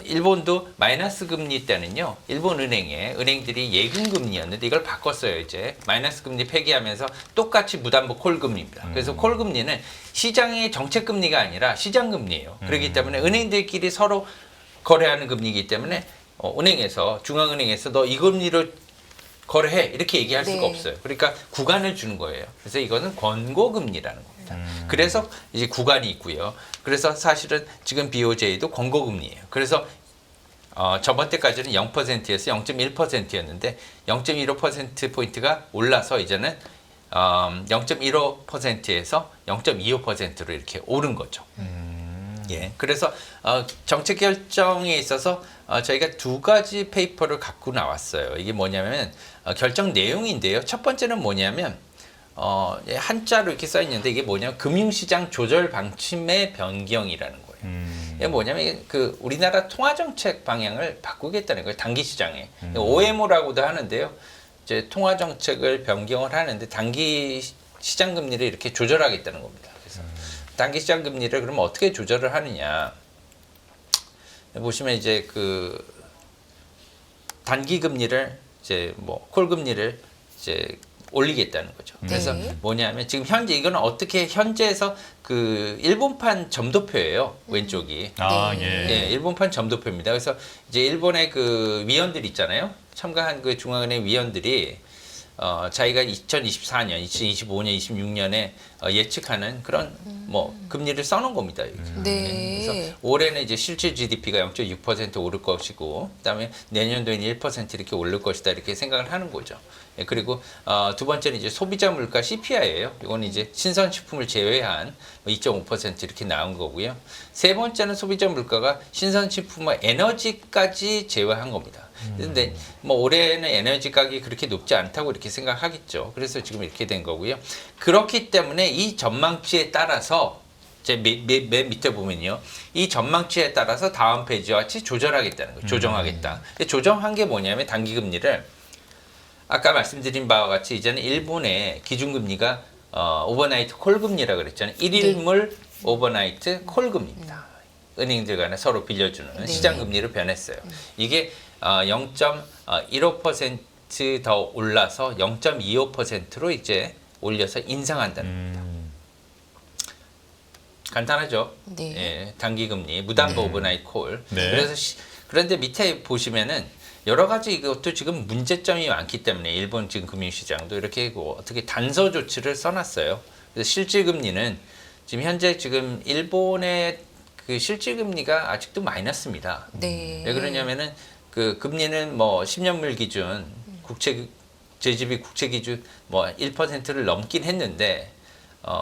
일본도 마이너스 금리 때는요, 일본 은행들이 예금 금리였는데 이걸 바꿨어요. 이제 마이너스 금리 폐기하면서 똑같이 무담보 콜 금리입니다. 그래서 콜 금리는 시장의 정책 금리가 아니라 시장 금리예요. 그렇기 때문에 은행들끼리 서로 거래하는 금리이기 때문에 은행에서 중앙은행에서 너 이 금리로 거래해 이렇게 얘기할 수가 네. 없어요. 그러니까 구간을 주는 거예요. 그래서 이거는 권고 금리라는 겁니다. 그래서 이제 구간이 있고요. 그래서 사실은 지금 BOJ도 권고 금리예요. 그래서 저번 때까지는 0%에서 0.1%였는데 0.15% 포인트가 올라서 이제는 0.15%에서 0.25%로 이렇게 오른 거죠. 예, 그래서 정책 결정에 있어서 저희가 두 가지 페이퍼를 갖고 나왔어요. 이게 뭐냐면 결정 내용인데요. 첫 번째는 뭐냐면 한자로 이렇게 써 있는데 이게 뭐냐면 금융시장 조절 방침의 변경이라는 거예요. 이게 뭐냐면 그 우리나라 통화 정책 방향을 바꾸겠다는 거예요. 단기 시장에 OMO라고도 하는데요. 이제 통화 정책을 변경을 하는데 단기 시장 금리를 이렇게 조절하겠다는 겁니다. 그래서 단기 시장 금리를 그러면 어떻게 조절을 하느냐? 보시면 이제 그 단기 금리를 이제 뭐 콜 금리를 이제 올리겠다는 거죠. 그래서 네. 뭐냐면 지금 현재 이거는 어떻게 현재에서 그 일본판 점도표예요. 왼쪽이. 아, 네. 예, 일본판 점도표입니다. 그래서 이제 일본의 그 위원들 있잖아요. 참가한 그 중앙은행 위원들이 자기가 2024년, 2025년, 26년에 예측하는 그런 뭐 금리를 써놓은 겁니다. 여기. 네. 그래서 올해는 이제 실질 GDP가 0.6% 오를 것이고, 그다음에 내년도에는 1% 이렇게 오를 것이다 이렇게 생각을 하는 거죠. 예, 그리고 두 번째는 이제 소비자 물가 CPI예요. 이건 이제 신선식품을 제외한 2.5% 이렇게 나온 거고요. 세 번째는 소비자 물가가 신선식품과 에너지까지 제외한 겁니다. 근데 뭐 올해는 에너지 가격이 그렇게 높지 않다고 이렇게 생각하겠죠. 그래서 지금 이렇게 된 거고요. 그렇기 때문에 이 전망치에 따라서 제 맨 밑에 보면요. 이 전망치에 따라서 다음 페이지와 같이 조절하겠다는 거예요. 조정하겠다. 근데 조정한 게 뭐냐면 단기 금리를 아까 말씀드린 바와 같이 이제는 일본의 기준금리가 오버나이트 콜금리라고 그랬잖아요. 일일물 오버나이트 콜금리입니다. 은행들 간에 서로 빌려주는 네. 시장금리로 변했어요. 이게 0.15% 더 올라서 0.25%로 이제 올려서 인상한다는 겁니다. 간단하죠? 네. 예, 단기금리, 무담보 오버나이트 콜. 네. 그래서 그런데 밑에 보시면은 여러 가지 이것도 지금 문제점이 많기 때문에 일본 지금 금융시장도 이렇게 어떻게 단서 조치를 써놨어요. 그래서 실질금리는 지금 현재 지금 일본의 그 실질금리가 아직도 마이너스입니다. 네. 왜 그러냐면은 그 금리는 뭐 10년물 기준 국채 제집이 국채 기준 뭐 1%를 넘긴 했는데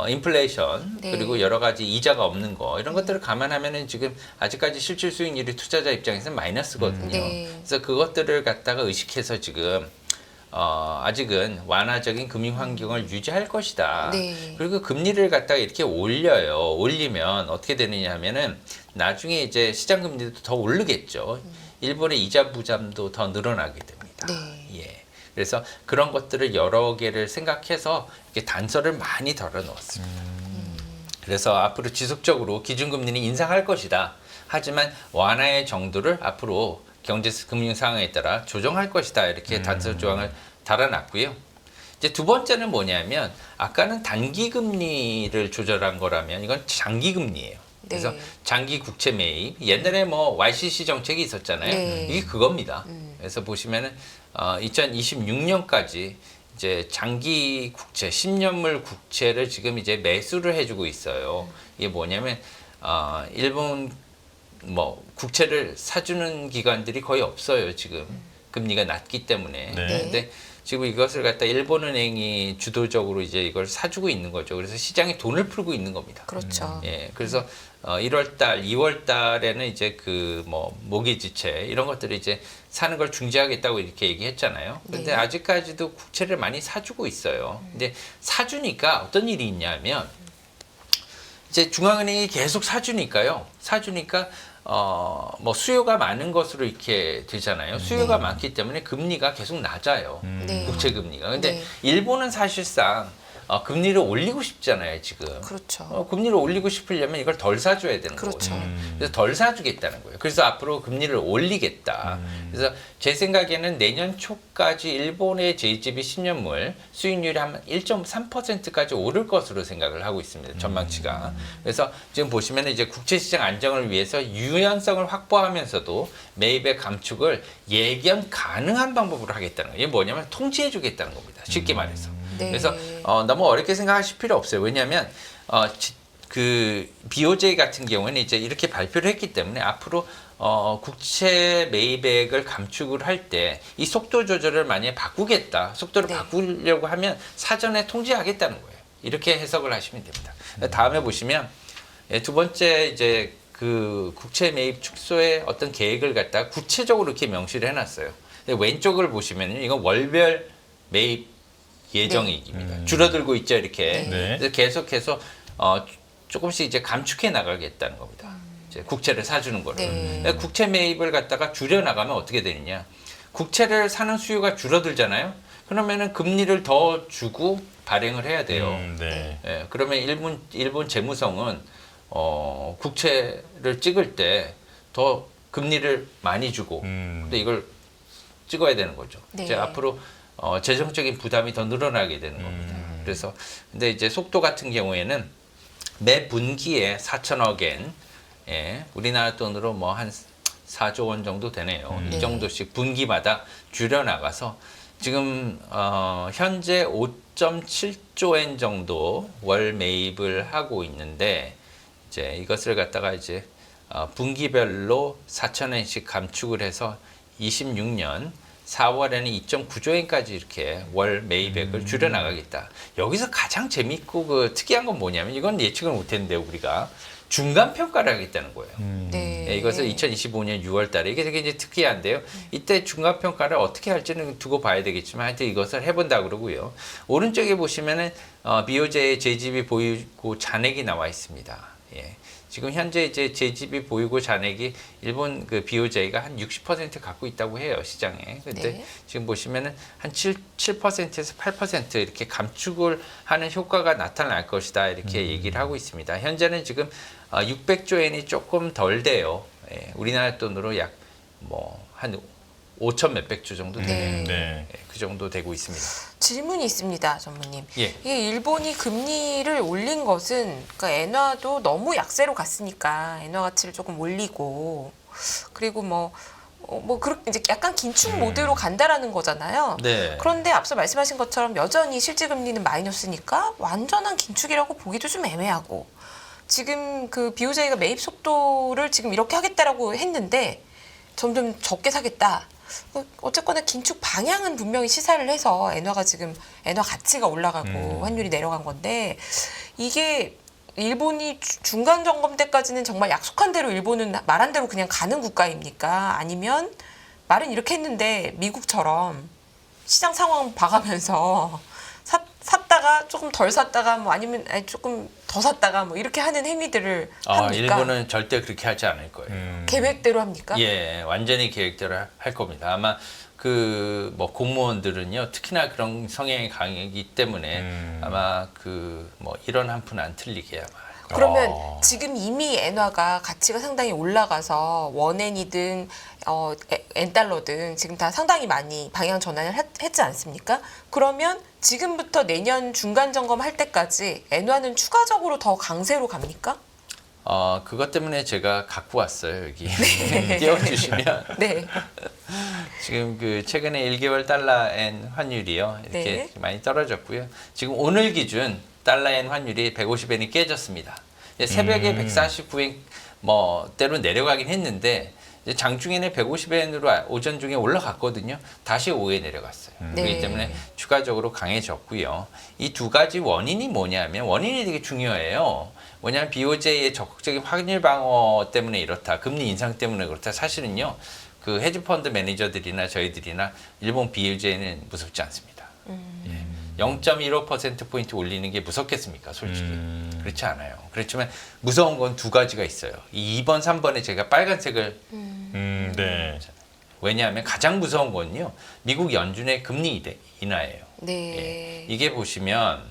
인플레이션 네. 그리고 여러 가지 이자가 없는 거 이런 것들을 감안하면은 지금 아직까지 실질 수익률이 투자자 입장에서는 마이너스거든요. 네. 그래서 그것들을 갖다가 의식해서 지금 아직은 완화적인 금융 환경을 유지할 것이다. 네. 그리고 금리를 갖다가 이렇게 올려요. 올리면 어떻게 되느냐 하면은 나중에 이제 시장 금리도 더 오르겠죠. 일본의 이자 부담도 더 늘어나게 됩니다. 네. 예. 그래서 그런 것들을 여러 개를 생각해서 이렇게 단서를 많이 덜어 놓았습니다. 그래서 앞으로 지속적으로 기준금리는 인상할 것이다. 하지만 완화의 정도를 앞으로 경제 금융 상황에 따라 조정할 것이다. 이렇게 단서 조항을 달아놨고요. 이제 두 번째는 뭐냐면 아까는 단기 금리를 조절한 거라면 이건 장기 금리예요. 그래서 네. 장기 국채 매입 옛날에 뭐 YCC 정책이 있었잖아요. 네. 이게 그겁니다. 그래서 보시면은 2026년까지 이제 장기 국채 10년물 국채를 지금 이제 매수를 해주고 있어요. 이게 뭐냐면 일본 뭐 국채를 사주는 기관들이 거의 없어요. 지금 금리가 낮기 때문에. 네. 근데 지금 이것을 갖다 일본은행이 주도적으로 이제 이걸 사주고 있는 거죠. 그래서 시장이 돈을 풀고 있는 겁니다. 그렇죠. 예, 그래서 1월 달, 2월 달에는 이제 그 뭐 모기지채 이런 것들을 이제 사는 걸 중지하겠다고 이렇게 얘기했잖아요. 근데 네. 아직까지도 국채를 많이 사주고 있어요. 근데 사주니까 어떤 일이 있냐면 이제 중앙은행이 계속 사주니까요. 사주니까 뭐 수요가 많은 것으로 이렇게 되잖아요. 수요가 많기 때문에 금리가 계속 낮아요. 네. 국채 금리가. 근데 네. 일본은 사실상 금리를 올리고 싶잖아요, 지금. 그렇죠. 금리를 올리고 싶으려면 이걸 덜 사줘야 되는 그렇죠. 거거든요. 그래서 덜 사주겠다는 거예요. 그래서 앞으로 금리를 올리겠다. 그래서 제 생각에는 내년 초까지 일본의 JGB 10년물 수익률이 한 1.3%까지 오를 것으로 생각을 하고 있습니다. 전망치가. 그래서 지금 보시면 이제 국채시장 안정을 위해서 유연성을 확보하면서도 매입의 감축을 예견 가능한 방법으로 하겠다는 거예요. 이게 뭐냐면 통제해 주겠다는 겁니다. 쉽게 말해서. 네. 그래서 너무 어렵게 생각하실 필요 없어요. 왜냐하면 그 BOJ 같은 경우에는 이제 이렇게 발표를 했기 때문에 앞으로 국채 매입액을 감축을 할 때 이 속도 조절을 만약에 바꾸겠다, 속도를 네. 바꾸려고 하면 사전에 통제하겠다는 거예요. 이렇게 해석을 하시면 됩니다. 다음에 보시면 두 번째 이제 그 국채 매입 축소의 어떤 계획을 갖다가 구체적으로 이렇게 명시를 해놨어요. 근데 왼쪽을 보시면요, 이건 월별 매입 예정이익입니다. 줄어들고 있죠, 이렇게. 네. 그래서 계속해서 조금씩 이제 감축해 나가겠다는 겁니다. 이제 국채를 사주는 거를. 네. 그러니까 국채 매입을 갖다가 줄여 나가면 어떻게 되느냐? 국채를 사는 수요가 줄어들잖아요. 그러면은 금리를 더 주고 발행을 해야 돼요. 네. 예, 그러면 일본 재무성은 국채를 찍을 때 더 금리를 많이 주고, 근데 이걸 찍어야 되는 거죠. 네. 이제 앞으로 재정적인 부담이 더 늘어나게 되는 겁니다. 그래서 근데 이제 속도 같은 경우에는 매 분기에 4천억 엔, 예, 우리나라 돈으로 뭐 한 4조 원 정도 되네요. 이 정도씩 분기마다 줄여 나가서 지금 현재 5.7조 엔 정도 월 매입을 하고 있는데 이제 이것을 갖다가 이제 분기별로 4천엔씩 감축을 해서 26년 4월에는 2.9조 엔까지 이렇게 월 매입액을 줄여 나가겠다. 여기서 가장 재밌고 그 특이한 건 뭐냐면 이건 예측을 못했는데 우리가 중간 평가를 하겠다는 거예요. 네. 예, 이것을 2025년 6월 달에 이게 되게 이제 특이한데요. 이때 중간 평가를 어떻게 할지는 두고 봐야 되겠지만 하여튼 이것을 해본다 그러고요. 오른쪽에 보시면은 BOJ JGB 보유고 잔액이 나와 있습니다. 예. 지금 현재 이제 JGB 보유고 잔액이 일본 그 BOJ가 한 60% 갖고 있다고 해요, 시장에. 근데 네. 지금 보시면은 한 7%에서 8% 이렇게 감축을 하는 효과가 나타날 것이다. 이렇게 얘기를 하고 있습니다. 현재는 지금 600조 엔이 조금 덜 돼요. 예, 우리나라 돈으로 약 뭐 한 5천 몇백 조 정도 되네요. 네. 예, 그 정도 되고 있습니다. 질문이 있습니다, 전무님. 예. 이게 일본이 금리를 올린 것은 그러니까 엔화도 너무 약세로 갔으니까 엔화 가치를 조금 올리고 그리고 뭐 그렇게 이제 약간 긴축 모드로 간다라는 거잖아요. 네. 그런데 앞서 말씀하신 것처럼 여전히 실질 금리는 마이너스니까 완전한 긴축이라고 보기도 좀 애매하고 지금 그 BOJ가 매입 속도를 지금 이렇게 하겠다라고 했는데 점점 적게 사겠다. 어쨌거나 긴축 방향은 분명히 시사를 해서 엔화가 지금 엔화 가치가 올라가고 환율이 내려간 건데 이게 일본이 중간 점검 때까지는 정말 약속한 대로 일본은 말한 대로 그냥 가는 국가입니까? 아니면 말은 이렇게 했는데 미국처럼 시장 상황 봐가면서 샀다가 조금 덜 샀다가 뭐 아니면 조금 더 샀다가 뭐 이렇게 하는 행위들을 합니까? 일본은 절대 그렇게 하지 않을 거예요. 계획대로 합니까? 예, 완전히 계획대로 할 겁니다. 아마 그 뭐 공무원들은요, 특히나 그런 성향이 강하기 때문에 아마 그 뭐 이런 한 푼 안 틀리게 아마. 그러면 지금 이미 엔화가 가치가 상당히 올라가서 원엔이든 엔달러든 지금 다 상당히 많이 방향 전환을 했지 않습니까? 그러면 지금부터 내년 중간 점검할 때까지 엔화는 추가적으로 더 강세로 갑니까? 그것 때문에 제가 갖고 왔어요, 여기. 띄워주시면. 네. 지금 그 최근에 1개월 달러엔 환율이요, 이렇게 네. 많이 떨어졌고요. 지금 오늘 기준 달러엔 환율이 150엔이 깨졌습니다. 새벽에 149엔 뭐 때로 내려가긴 했는데 이제 장중에는 150엔으로 오전 중에 올라갔거든요. 다시 오후에 내려갔어요. 네. 그렇기 때문에 추가적으로 강해졌고요. 이 두 가지 원인이 뭐냐면 원인이 되게 중요해요. 뭐냐면 BOJ의 적극적인 환율 방어 때문에 이렇다. 금리 인상 때문에 그렇다. 사실은요. 그 헤지펀드 매니저들이나 저희들이나 일본 BOJ는 무섭지 않습니다. 0.15%포인트 올리는 게 무섭겠습니까? 솔직히. 그렇지 않아요. 그렇지만 무서운 건 두 가지가 있어요. 이 2번, 3번에 제가 빨간색을 네. 왜냐하면 가장 무서운 건요. 미국 연준의 금리 인하예요. 네. 예. 이게 보시면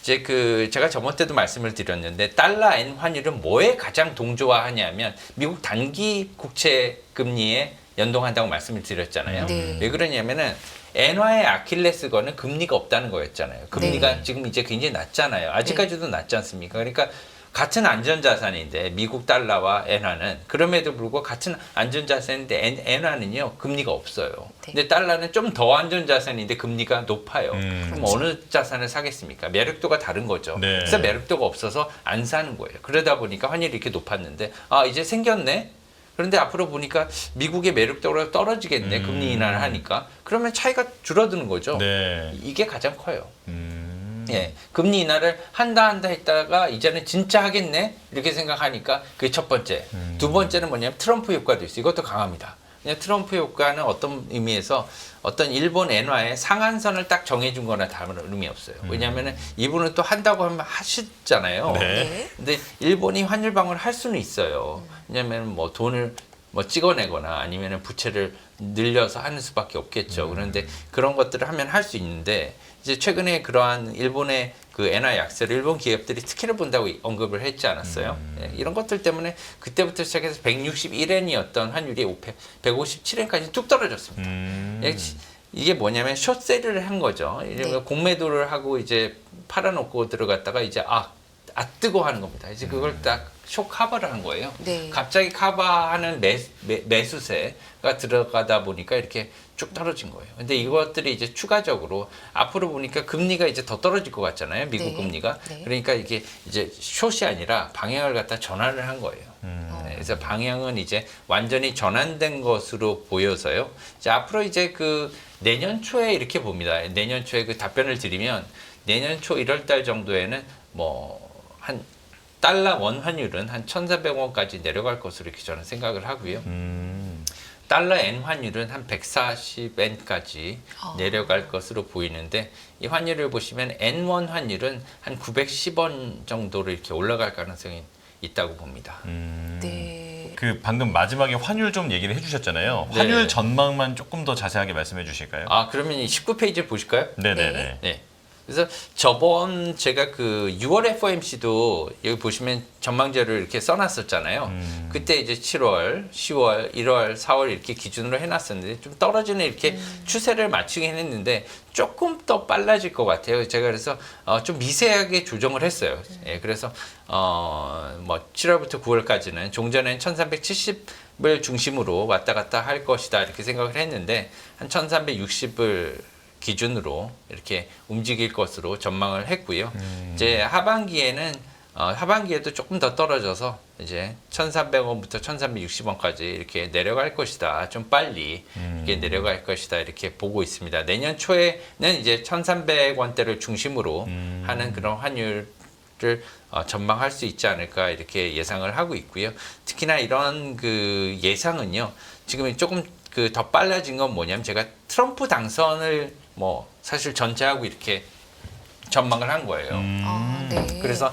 이제 그 제가 저번 때도 말씀을 드렸는데 달러엔 환율은 뭐에 가장 동조화하냐면 미국 단기 국채 금리에 연동한다고 말씀을 드렸잖아요. 네. 왜 그러냐면은 엔화의 아킬레스건은 금리가 없다는 거였잖아요. 금리가 네. 지금 이제 굉장히 낮잖아요. 아직까지도 낮지 않습니까? 그러니까 같은 안전자산인데 미국 달러와 엔화는 그럼에도 불구하고 같은 안전자산인데 엔화는요 금리가 없어요. 네. 근데 달러는 좀 더 안전자산인데 금리가 높아요. 그럼 어느 자산을 사겠습니까? 매력도가 다른 거죠. 네. 그래서 매력도가 없어서 안 사는 거예요. 그러다 보니까 환율이 이렇게 높았는데 이제 생겼네. 그런데 앞으로 보니까 미국의 매력도가 떨어지겠네. 금리 인하를 하니까. 그러면 차이가 줄어드는 거죠. 네. 이게 가장 커요. 예, 금리 인하를 한다 했다가 이제는 진짜 하겠네 이렇게 생각하니까 그게 첫 번째. 두 번째는 뭐냐면 트럼프 효과도 있어요. 이것도 강합니다. 그냥 트럼프 효과는 어떤 의미에서 어떤 일본 엔화의 상한선을 딱 정해준 거나 다른 의미 없어요. 왜냐하면 이분은 또 한다고 하면 하시잖아요. 네. 네. 근데 일본이 환율 방어를 할 수는 있어요. 왜냐하면 뭐 돈을 뭐 찍어내거나 아니면 부채를 늘려서 하는 수밖에 없겠죠. 그런데 그런 것들을 하면 할 수 있는데 이제 최근에 그러한 일본의 그 엔화 약세를 일본 기업들이 특혜를 본다고 언급을 했지 않았어요. 예, 이런 것들 때문에 그때부터 시작해서 161엔이었던 환율이 157엔까지 뚝 떨어졌습니다. 이게 뭐냐면 숏세일을 한 거죠. 네. 공매도를 하고 이제 팔아놓고 들어갔다가 이제 뜨고 하는 겁니다. 이제 그걸 딱 쇼 커버를 한 거예요. 네. 갑자기 커버하는 매수세가 들어가다 보니까 이렇게 쭉 떨어진 거예요. 근데 이것들이 이제 추가적으로 앞으로 보니까 금리가 이제 더 떨어질 것 같잖아요. 미국 네. 금리가. 네. 그러니까 이게 이제 숏이 아니라 방향을 갖다 전환을 한 거예요. 네, 그래서 방향은 이제 완전히 전환된 것으로 보여서요. 이제 앞으로 이제 그 내년 초에 이렇게 봅니다. 내년 초에 그 답변을 드리면 내년 초 1월 달 정도에는 뭐 한 달러 원 환율은 한 1,400원까지 내려갈 것으로 이렇게 저는 생각을 하고요. 달러 엔 환율은 한 140엔까지 내려갈 것으로 보이는데 이 환율을 보시면 N1 환율은 한 910원 정도로 이렇게 올라갈 가능성이 있다고 봅니다. 네. 그 방금 마지막에 환율 좀 얘기를 해주셨잖아요. 네. 환율 전망만 조금 더 자세하게 말씀해 주실까요? 그러면 이 19페이지를 보실까요? 네네네. 네. 그래서 저번 제가 그 6월 FOMC도 여기 보시면 전망자를 이렇게 써놨었잖아요. 그때 이제 7월, 10월, 1월, 4월 이렇게 기준으로 해놨었는데 좀 떨어지는 이렇게 추세를 맞추긴 했는데 조금 더 빨라질 것 같아요. 제가 그래서 좀 미세하게 조정을 했어요. 예, 그래서 뭐 7월부터 9월까지는 종전엔 1370을 중심으로 왔다 갔다 할 것이다 이렇게 생각을 했는데 한 1360을 기준으로 이렇게 움직일 것으로 전망을 했고요. 이제 하반기에는 하반기에도 조금 더 떨어져서 이제 1,300원부터 1,360원까지 이렇게 내려갈 것이다. 좀 빨리 이렇게 내려갈 것이다. 이렇게 보고 있습니다. 내년 초에는 이제 1,300원대를 중심으로 하는 그런 환율을 전망할 수 있지 않을까 이렇게 예상을 하고 있고요. 특히나 이런 그 예상은요. 지금 조금 그 더 빨라진 건 뭐냐면 제가 트럼프 당선을 뭐 사실 전제하고 이렇게 전망을 한 거예요. 네. 그래서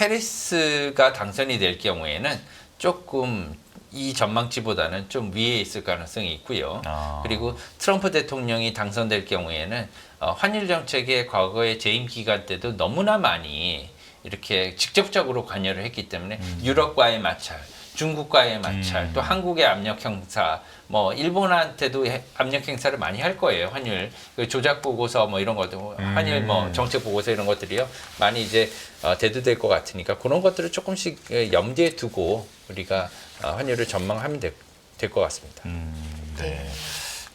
해리스가 당선이 될 경우에는 조금 이 전망치보다는 좀 위에 있을 가능성이 있고요. 그리고 트럼프 대통령이 당선될 경우에는 환율 정책에 과거에 재임 기간 때도 너무나 많이 이렇게 직접적으로 관여를 했기 때문에 유럽과의 마찰, 중국과의 마찰, 또 한국의 압력 행사, 뭐 일본한테도 압력 행사를 많이 할 거예요. 환율 그 조작 보고서 뭐 이런 것도 환율 뭐 정책 보고서 이런 것들이요 많이 이제 대두될 것 같으니까 그런 것들을 조금씩 염두에 두고 우리가 환율을 전망하면 될 것 같습니다. 네.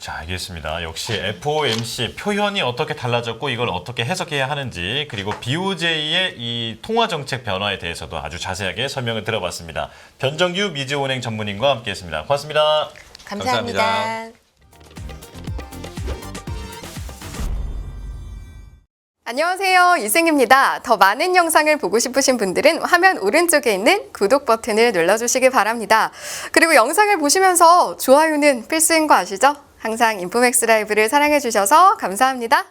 자, 알겠습니다. 역시 FOMC 표현이 어떻게 달라졌고 이걸 어떻게 해석해야 하는지 그리고 BOJ의 이 통화 정책 변화에 대해서도 아주 자세하게 설명을 들어봤습니다. 변정규 미주은행 전문인과 함께했습니다. 고맙습니다. 감사합니다. 감사합니다. 안녕하세요. 이승입니다. 더 많은 영상을 보고 싶으신 분들은 화면 오른쪽에 있는 구독 버튼을 눌러주시기 바랍니다. 그리고 영상을 보시면서 좋아요는 필수인 거 아시죠? 항상 인포맥스 라이브를 사랑해주셔서 감사합니다.